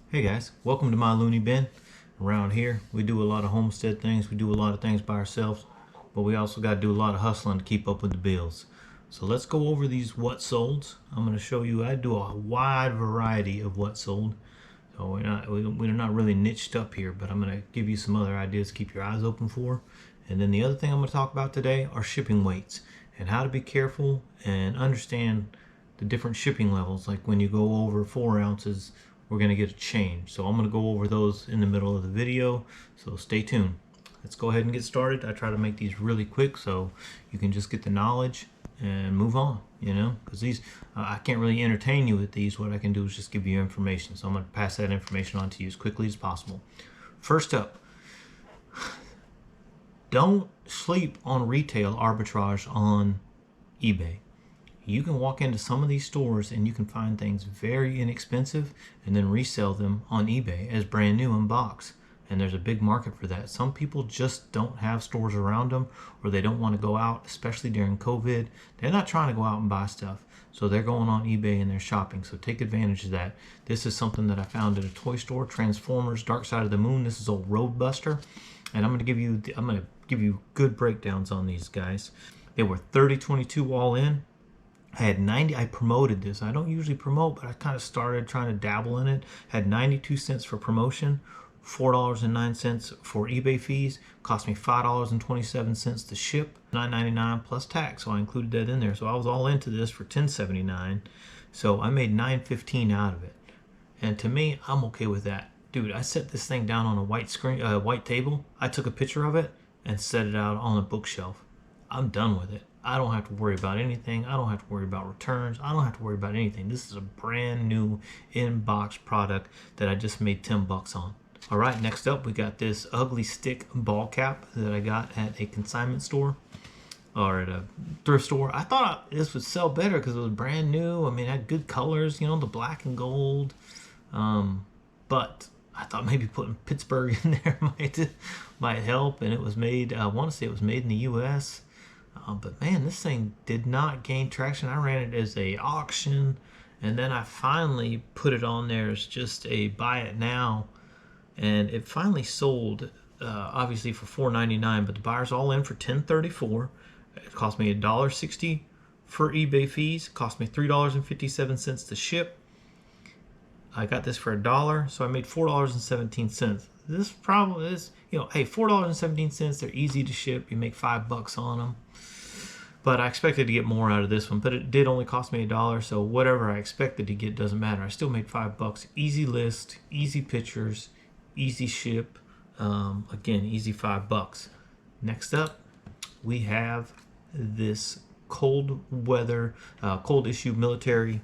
Hey guys, welcome to my Looney bin. Around here, we do a lot of homestead things. We do a lot of things by ourselves, but we also got to do a lot of hustling to keep up with the bills. So let's go over these what solds. I'm going to show you. I do a wide variety of what sold. So we're not really niched up here, but I'm going to give you some other ideas to keep your eyes open for. And then the other thing I'm going to talk about today are shipping weights and how to be careful and understand the different shipping levels. Like when you go over 4 ounces, we're going to get a change. So I'm going to go over those in the middle of the video. So stay tuned. Let's go ahead and get started. I try to make these really quick so you can just get the knowledge and move on, because these I can't really entertain you with these. What I can do is just give you information. So I'm going to pass that information on to you as quickly as possible. First up, don't sleep on retail arbitrage on eBay. You can walk into some of these stores and you can find things very inexpensive and then resell them on eBay as brand new in box. And there's a big market for that. Some people just don't have stores around them, or they don't want to go out, especially during COVID. They're not trying to go out and buy stuff. So they're going on eBay and they're shopping. So take advantage of that. This is something that I found at a toy store, Transformers Dark Side of the Moon. This is old Roadbuster. And I'm going to give you good breakdowns on these guys. They were 30.22 all in. I had 90. I promoted this. I don't usually promote, but I kind of started trying to dabble in it. Had 92 cents for promotion, $4.09 for eBay fees. Cost me $5.27 to ship, $9.99 plus tax. So I included that in there. So I was all into this for $10.79. So I made $9.15 out of it. And to me, I'm okay with that. Dude, I set this thing down on a white table. I took a picture of it and set it out on a bookshelf. I'm done with it. I don't have to worry about anything. I don't have to worry about returns. I don't have to worry about anything. This is a brand new in-box product that I just made 10 bucks on. All right, next up we got this ugly stick ball cap that I got at a consignment store or at a thrift store. I thought this would sell better because it was brand new. I mean, it had good colors, the black and gold. But I thought maybe putting Pittsburgh in there might help. And it was made, I want to say it was made in the U.S., but man, this thing did not gain traction. I ran it as a auction, and then I finally put it on there as just a buy it now, and it finally sold, obviously for $4.99. But the buyer's all in for $10.34. It cost me $1.60 for eBay fees. It cost me $3.57 to ship. I got this for $1, so I made $4.17. This probably is, hey, $4.17. They're easy to ship. You make $5 on them. But I expected to get more out of this one, but it did only cost me $1, so whatever I expected to get doesn't matter. I still made $5. Easy list, easy pictures, easy ship. Again, easy $5. Next up, we have this cold issue military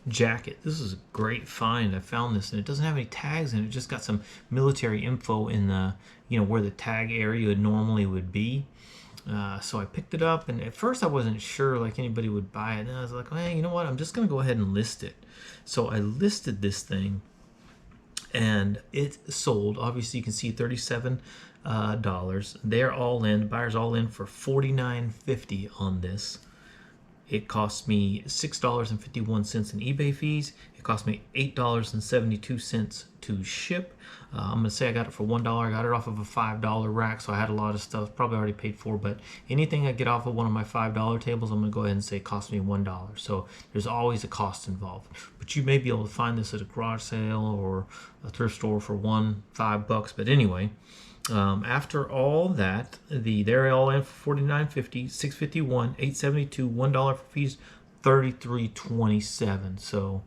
jacket. This is a great find. I found this, and it doesn't have any tags in it. It just got some military info in the, where the tag area normally would be. So I picked it up, and at first I wasn't sure like anybody would buy it. And I was like, hey, you know what? I'm just gonna go ahead and list it. So I listed this thing, and it sold. Obviously, you can see $37. They're all in. The buyer's all in for $49.50 on this. It cost me $6.51 in eBay fees. It cost me $8.72 to ship. I'm going to say I got it for $1. I got it off of a $5 rack, so I had a lot of stuff probably already paid for, but anything I get off of one of my $5 tables, I'm going to go ahead and say it cost me $1. So there's always a cost involved. But you may be able to find this at a garage sale or a thrift store for $5. But anyway, after all that, they're all in for $49.50, $6.51, $8.72, $1 for fees, $33.27. So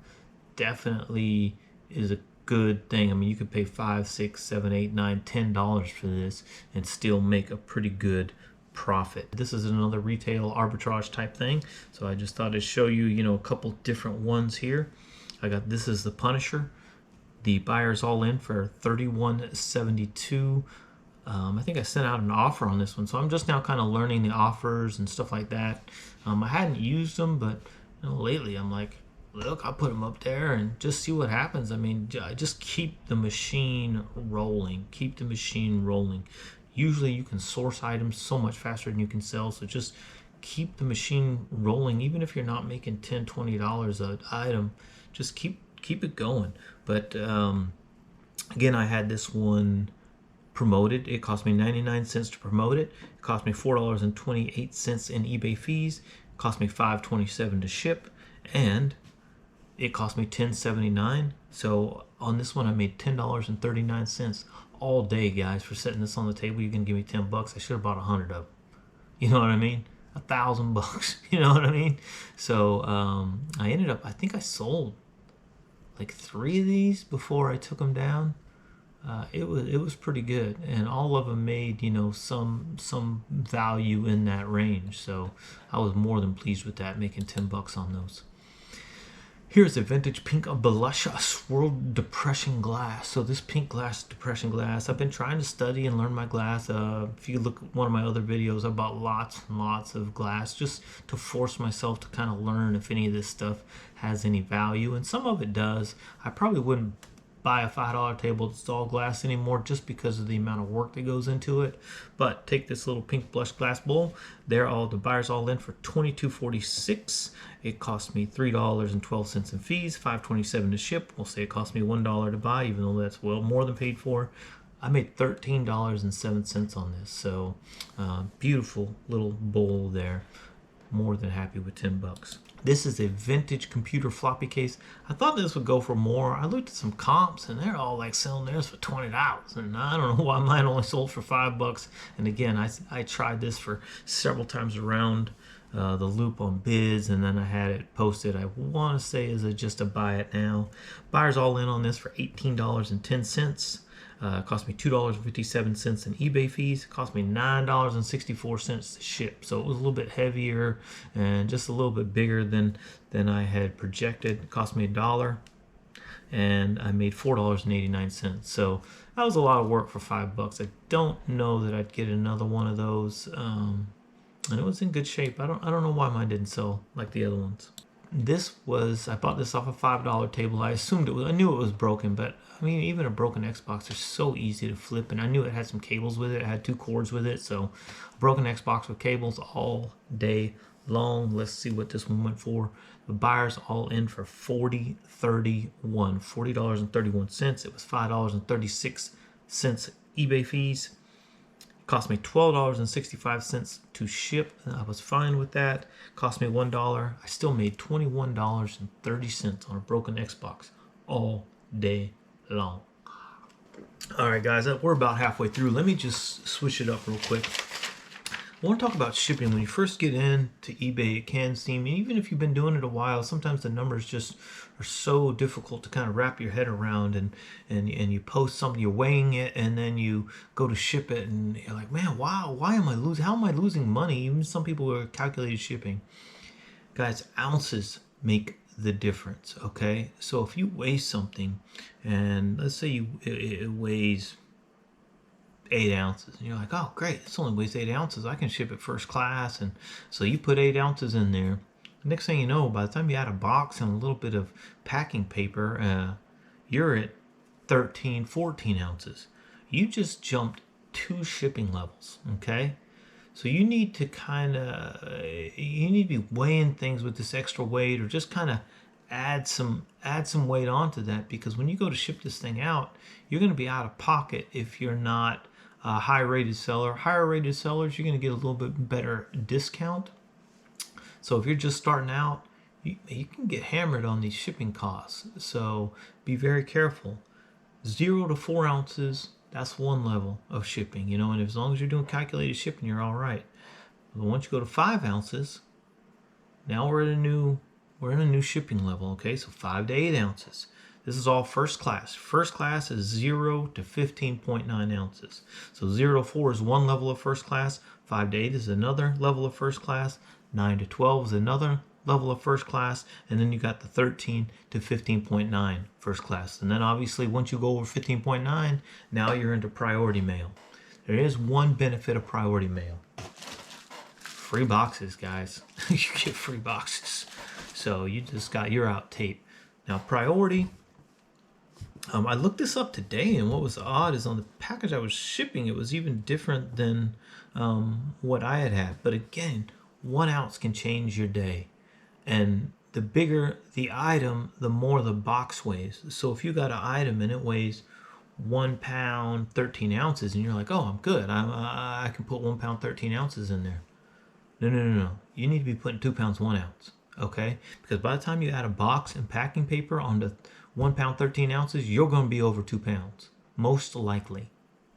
definitely is a good thing. I mean, you could pay $5, $6, $7, $8, $9, $10 for this and still make a pretty good profit. This is another retail arbitrage type thing. So I just thought I'd show you, a couple different ones here. This is the Punisher. The buyer's all in for $31.72. I think I sent out an offer on this one, so I'm just now kind of learning the offers and stuff like that. I hadn't used them, but lately I'm like, look, I'll put them up there and just see what happens. I mean, just keep the machine rolling. Keep the machine rolling. Usually you can source items so much faster than you can sell, so just keep the machine rolling. Even if you're not making $10, $20 an item, just keep it going. But Again, I had this one promoted. It cost me 99 cents to promote it. It cost me $4.28 in eBay fees. It cost me $5.27 to ship, and it cost me $10.79. So on this one, I made $10.39 all day, guys, for setting this on the table. You can give me $10. I should have bought 100 of them. You know what I mean? $1,000. You know what I mean? So I ended up, I think I sold like 3 of these before I took them down. It was pretty good, and all of them made, you know, some value in that range. So I was more than pleased with that, making $10 on those. Here's a vintage pink blush swirled depression glass. So this pink glass depression glass, I've been trying to study and learn my glass. If you look at one of my other videos, I bought lots and lots of glass just to force myself to kind of learn if any of this stuff has any value, and some of it does. I probably wouldn't buy a $5 table that's all glass anymore just because of the amount of work that goes into it. But take this little pink blush glass bowl. The buyer's all in for $22.46. It cost me $3.12 in fees, $5.27 to ship. We'll say it cost me $1 to buy, even though that's well more than paid for. I made $13.07 on this. So beautiful little bowl there. More than happy with $10. This is a vintage computer floppy case. I thought this would go for more. I looked at some comps and they're all like selling theirs for $20, and I don't know why mine only sold for $5. And again, I tried this for several times around the loop on bids, and then I had it posted. I want to say is it just a buy it now. Buyers all in on this for $18.10. Cost me $2.57 in eBay fees. It cost me $9.64 to ship. So it was a little bit heavier and just a little bit bigger than I had projected. It cost me $1, and I made $4.89. So that was a lot of work for $5. I don't know that I'd get another one of those. And it was in good shape. I don't know why mine didn't sell like the other ones. I bought this off a $5 table. I knew it was broken, but I mean, even a broken Xbox is so easy to flip, and I knew it had some cables with it. It had 2 cords with it, so a broken Xbox with cables all day long. Let's see what this one went for. The buyers all in for $40.31. It was $5.36 eBay fees. Cost me $12.65 to ship, and I was fine with that. Cost me $1. I still made $21.30 on a broken Xbox all day long. All right, guys, we're about halfway through. Let me just switch it up real quick. I want to talk about shipping. When you first get into eBay, it can seem, even if you've been doing it a while, sometimes the numbers just are so difficult to kind of wrap your head around, and you post something, you're weighing it, and then you go to ship it, and you're like, man, wow, how am I losing money? Even some people are calculated shipping. Guys, ounces make the difference, okay? So if you weigh something, and let's say it weighs 8 ounces, and you're like, oh great, it only weighs 8 ounces, I can ship it first class. And so you put 8 ounces in there. The next thing you know, by the time you add a box and a little bit of packing paper, you're at 13-14 ounces. You just jumped 2 shipping levels, okay? So you need to be weighing things with this extra weight, or just kind of add some weight onto that, because when you go to ship this thing out, you're going to be out of pocket if you're not a high rated seller. Higher rated sellers, you're going to get a little bit better discount. So if you're just starting out, you can get hammered on these shipping costs. So be very careful. 0 to 4 ounces, that's one level of shipping, and as long as you're doing calculated shipping, you're all right. But once you go to 5 ounces, now we're in a new shipping level, okay? So 5 to 8 ounces. This is all first class. First class is 0 to 15.9 ounces. So 0 to 4 is one level of first class. 5 to 8 is another level of first class. 9 to 12 is another level of first class. And then you got the 13 to 15.9 first class. And then obviously once you go over 15.9, now you're into priority mail. There is one benefit of priority mail. Free boxes, guys. You get free boxes. So you're out tape. Now priority, I looked this up today, and what was odd is on the package I was shipping, it was even different than what I had. But again, 1 ounce can change your day. And the bigger the item, the more the box weighs. So if you got an item and it weighs 1 pound 13 ounces, and you're like, oh, I'm good. I can put 1 pound 13 ounces in there. No, no, no, no. You need to be putting 2 pounds 1 ounce. Okay? Because by the time you add a box and packing paper on the 1 pound 13 ounces, you're going to be over 2 pounds. Most likely.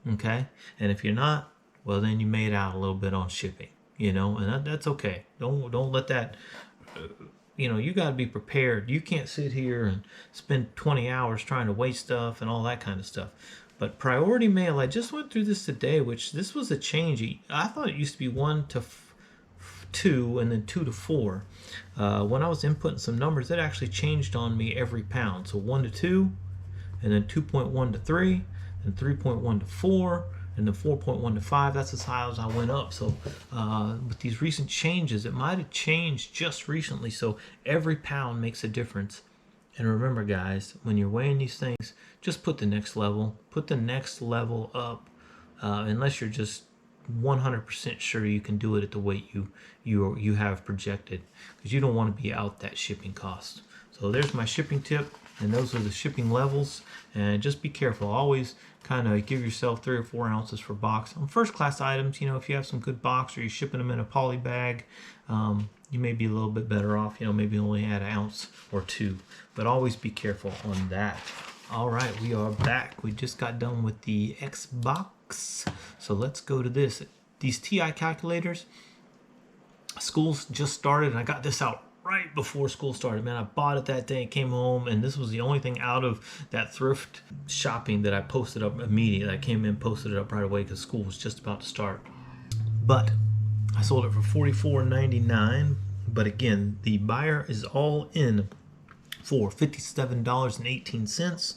Okay? And if you're not, well, then you made out a little bit on shipping. You know, and that's okay. Don't let that. You know, you got to be prepared. You can't sit here and spend 20 hours trying to weigh stuff and all that kind of stuff. But priority mail, I just went through this today, which this was a change. I thought it used to be 1 to 2 and then 2 to 4. When I was inputting some numbers, it actually changed on me every pound. So 1 to 2, and then 2.1 to 3, and 3.1 to 4, and then 4.1 to 5. That's as high as I went up. So with these recent changes, it might have changed just recently. So every pound makes a difference. And remember, guys, when you're weighing these things, just put the next level. Put the next level up, unless you're just 100% sure you can do it at the weight you have projected, because you don't want to be out that shipping cost. So there's my shipping tip, and those are the shipping levels. And just be careful. Always kind of give yourself 3 or 4 ounces for box. On first class items, you know, if you have some good box or you're shipping them in a poly bag, you may be a little bit better off, you know, maybe only add 1 ounce or 2, but always be careful on that. All right, we are back. We just got done with the Xbox. So let's go to this. These TI calculators, school's just started, and I got this out right before school started. Man, I bought it that day, came home, and this was the only thing out of that thrift shopping that I posted up immediately. I came in, posted it up right away because school was just about to start. But I sold it for $44.99. But again, the buyer is all in for $57.18.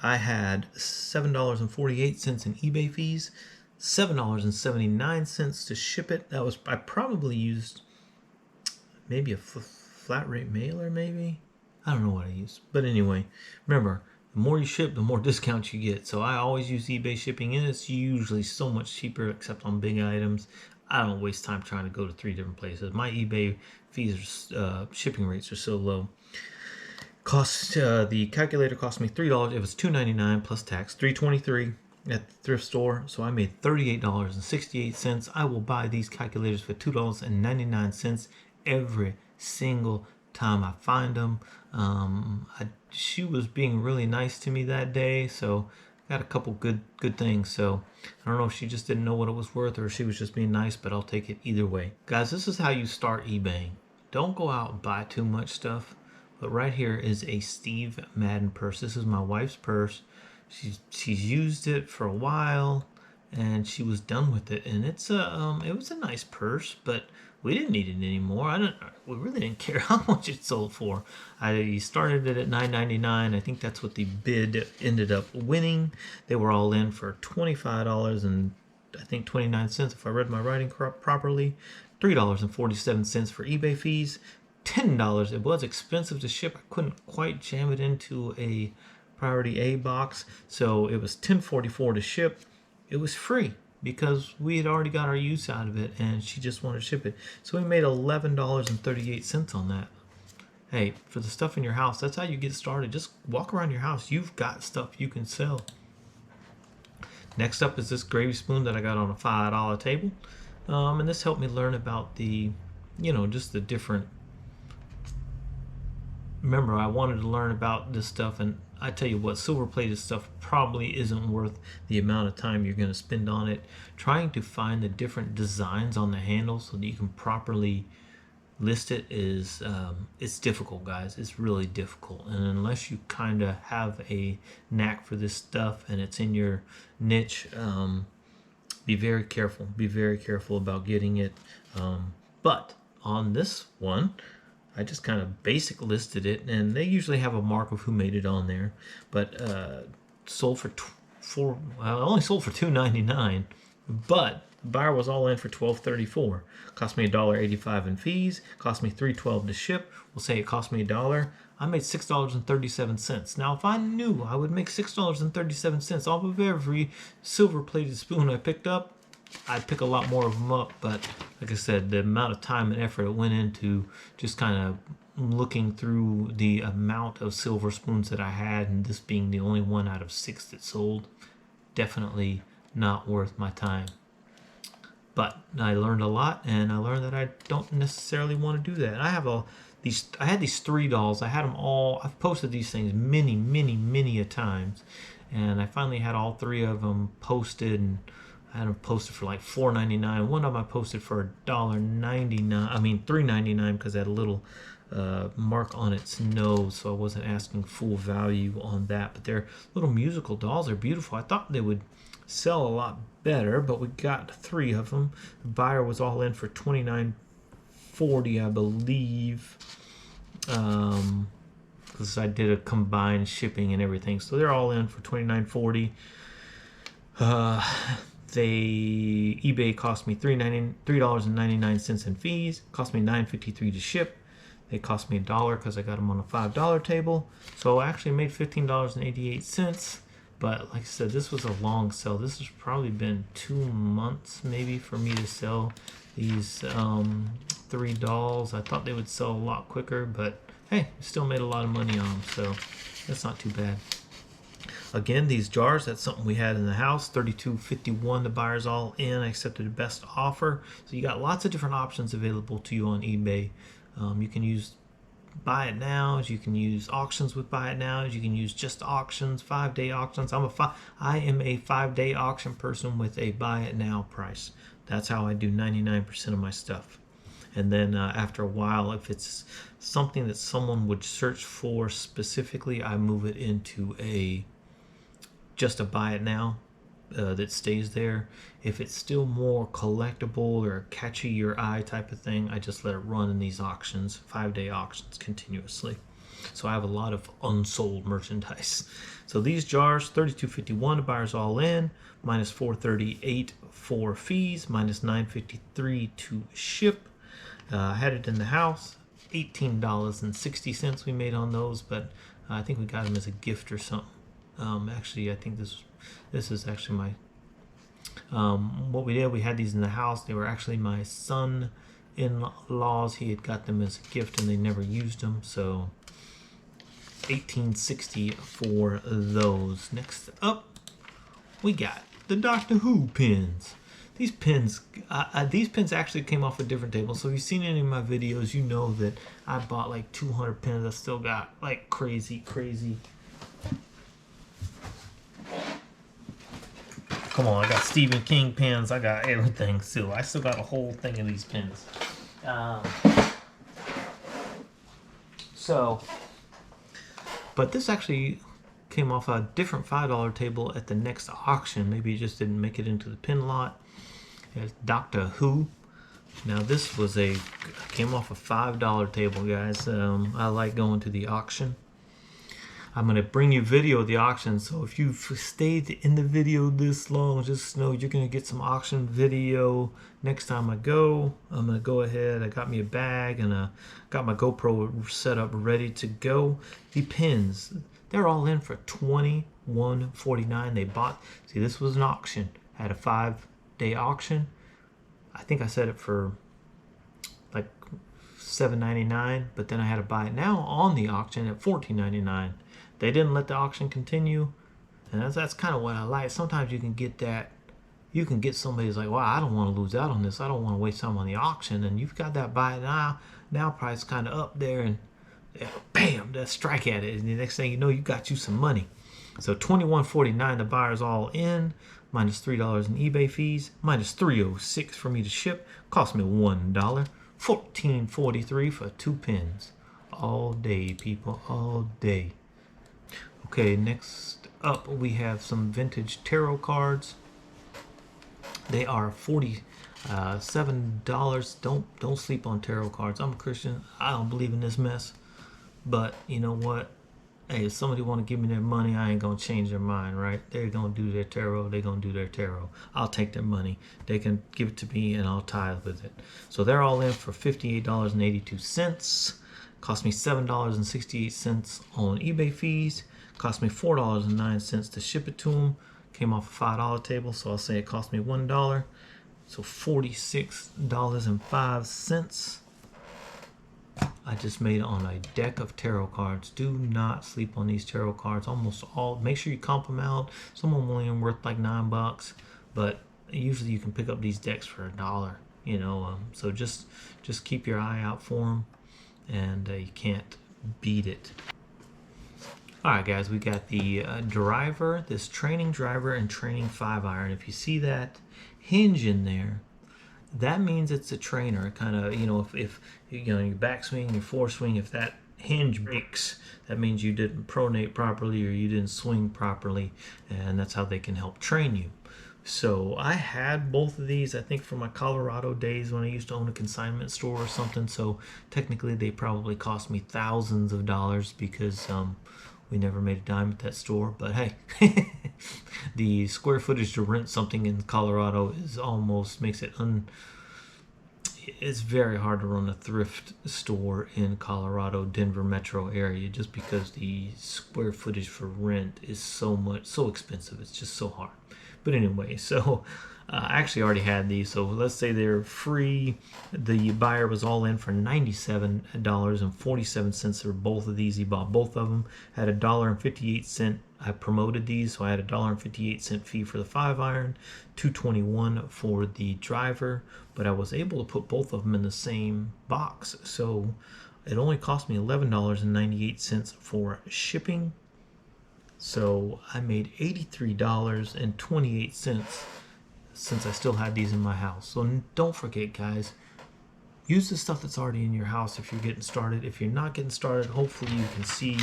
I had $7.48 in eBay fees, $7.79 to ship it. That was, I probably used maybe a flat rate mailer, maybe. I don't know what I used. But anyway, remember, the more you ship, the more discounts you get. So I always use eBay shipping, and it's usually so much cheaper, except on big items. I don't waste time trying to go to 3 different places. My eBay fees, shipping rates are so low. The calculator cost me $3. It was $2.99 plus tax, $3.23 at the thrift store. So I made $38.68. I will buy these calculators for $2.99 every single time I find them. She was being really nice to me that day, so got a couple good things. So I don't know if she just didn't know what it was worth or if she was just being nice, but I'll take it either way. Guys, this is how you start eBaying. Don't go out and buy too much stuff. But right here is a Steve Madden purse. This is my wife's purse. She's used it for a while, and she was done with it. And it was a nice purse, but we didn't need it anymore. We really didn't care how much it sold for. I started it at $9.99. I think that's what the bid ended up winning. They were all in for $25 and I think 29 cents if I read my writing properly. $3.47 for eBay fees. $10. It was expensive to ship. I couldn't quite jam it into a priority A box, so it was $10.44 to ship. It was free because we had already got our use out of it, and she just wanted to ship it. So we made $11.38 on that. Hey, for the stuff in your house, that's how you get started. Just walk around your house. You've got stuff you can sell. Next up is this gravy spoon that I got on a $5 table, and this helped me learn about the, just the different. Remember, I wanted to learn about this stuff, and I tell you what, silver-plated stuff probably isn't worth the amount of time you're going to spend on it. Trying to find the different designs on the handle so that you can properly list it is, it's difficult, guys. It's really difficult, and unless you kind of have a knack for this stuff and it's in your niche, be very careful. Be very careful about getting it. But on this one, I just kind of basic listed it, and they usually have a mark of who made it on there. But sold only sold for $2.99, but the buyer was all in for $12.34. Cost me $1.85 in fees. Cost me $3.12 to ship. We'll say it cost me $1. I made $6.37. Now, if I knew I would make $6.37 off of every silver-plated spoon I picked up, I'd pick a lot more of them up. But like I said, the amount of time and effort it went into just kind of looking through the amount of silver spoons that I had, and this being the only one out of 6 that sold, definitely not worth my time. But I learned a lot, and I learned that I don't necessarily want to do that. I have I had these 3 dolls. I had them all. I've posted these things many a times, and I finally had all 3 of them posted, and I had them posted for like $4.99. One of them I posted for $1.99. I mean $3.99 because it had a little mark on its nose, so I wasn't asking full value on that. But their little musical dolls are beautiful. I thought they would sell a lot better, but we got 3 of them. The buyer was all in for $29.40, I believe, because I did a combined shipping and everything, so they're all in for $29.40. eBay cost me $3.99 in fees. Cost me $9.53 to ship. They cost me $1 because I got them on a $5 table. So I actually made $15.88. But like I said, this was a long sell. This has probably been 2 months maybe for me to sell these 3 dolls. I thought they would sell a lot quicker, but hey, still made a lot of money on them, so that's not too bad. Again, these jars, that's something we had in the house. $32.51, the buyer's all in. I accepted the best offer. So you got lots of different options available to you on eBay. You can use buy it nows, you can use auctions with buy it nows, you can use just auctions, 5-day auctions. I am a 5-day auction person with a buy it now price. That's how I do 99% of my stuff. And then after a while, if it's something that someone would search for specifically, I move it into just a buy it now that stays there. If it's still more collectible or catchy your eye type of thing, I just let it run in these auctions, 5-day auctions continuously. So I have a lot of unsold merchandise. So these jars, $32.51, the buyer's all in, minus $4.38 for fees, minus $9.53 to ship. I had it in the house, $18.60 we made on those, but I think we got them as a gift or something. Actually, I think this is actually my what we did. We had these in the house. They were actually my son-in-law's. He had got them as a gift, and they never used them. So $18.60 for those. Next up, we got the Doctor Who pins. These pins actually came off a different table. So if you've seen any of my videos, you know that I bought like 200 pins. I still got like crazy. Come on, I got Stephen King pins. I got everything still. I still got a whole thing of these pins. But this actually came off a different $5 table at the next auction. Maybe it just didn't make it into the pin lot. It's Doctor Who. Now this was came off a $5 table, guys. I like going to the auction. I'm going to bring you video of the auction, so if you've stayed in the video this long, just know you're going to get some auction video next time I go. I'm going to go ahead. I got me a bag, and got my GoPro set up ready to go. The pins, they're all in for $21.49. They bought, see, this was an auction. I had a 5-day auction. I think I set it for like $7.99, but then I had to buy it now on the auction at $14.99. They didn't let the auction continue, and that's kind of what I like. Sometimes you can get that, you can get somebody who's like, wow, I don't want to lose out on this. I don't want to waste time on the auction, and you've got that buy it now price kind of up there, and bam, that strike at it, and the next thing you know, you got you some money. So $21.49, the buyer's all in, minus $3 in eBay fees, minus $3.06 for me to ship, cost me $1, $14.43 for 2 pins. All day, people, all day. Okay, next up we have some vintage tarot cards. They are $47. Don't sleep on tarot cards. I'm a Christian. I don't believe in this mess. But you know what? Hey, if somebody want to give me their money, I ain't gonna change their mind, right? They're gonna do their tarot. They're gonna do their tarot. I'll take their money. They can give it to me, and I'll tithe with it. So they're all in for $58.82. Cost me $7.68 on eBay fees. Cost me $4.09 to ship it to them. Came off a $5 table, so I'll say it cost me $1. So $46.05. I just made on a deck of tarot cards. Do not sleep on these tarot cards. Almost all, make sure you comp them out. Some of them only worth like $9, but usually you can pick up these decks for $1. You know, so just keep your eye out for them, and you can't beat it. All right, guys, we got the driver, this training driver and training 5-iron. If you see that hinge in there, that means it's a trainer. Kind of, you know, if you know your backswing, your foreswing, if that hinge breaks, that means you didn't pronate properly or you didn't swing properly, and that's how they can help train you. So I had both of these, I think, from my Colorado days when I used to own a consignment store or something. So technically they probably cost me thousands of dollars because we never made a dime at that store. But hey, the square footage to rent something in Colorado is almost makes it it's very hard to run a thrift store in Colorado, Denver metro area, just because the square footage for rent is so expensive. It's just so hard. But anyway, so I actually already had these. So let's say they're free. The buyer was all in for $97.47 for both of these. He bought both of them. Had $1.58. I promoted these, so I had $1.58 fee for the 5-iron, $2.21 for the driver. But I was able to put both of them in the same box, so it only cost me $11.98 for shipping. So I made $83.28 since I still had these in my house. So don't forget, guys, use the stuff that's already in your house if you're getting started. If you're not getting started, hopefully you can see,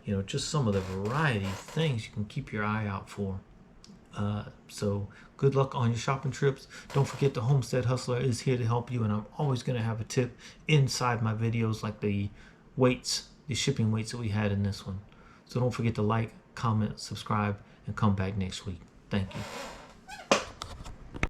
you know, just some of the variety of things you can keep your eye out for. So good luck on your shopping trips. Don't forget the Homestead Hustler is here to help you, and I'm always going to have a tip inside my videos, like the weights, the shipping weights that we had in this one. So don't forget to like, comment, subscribe, and come back next week. Thank you.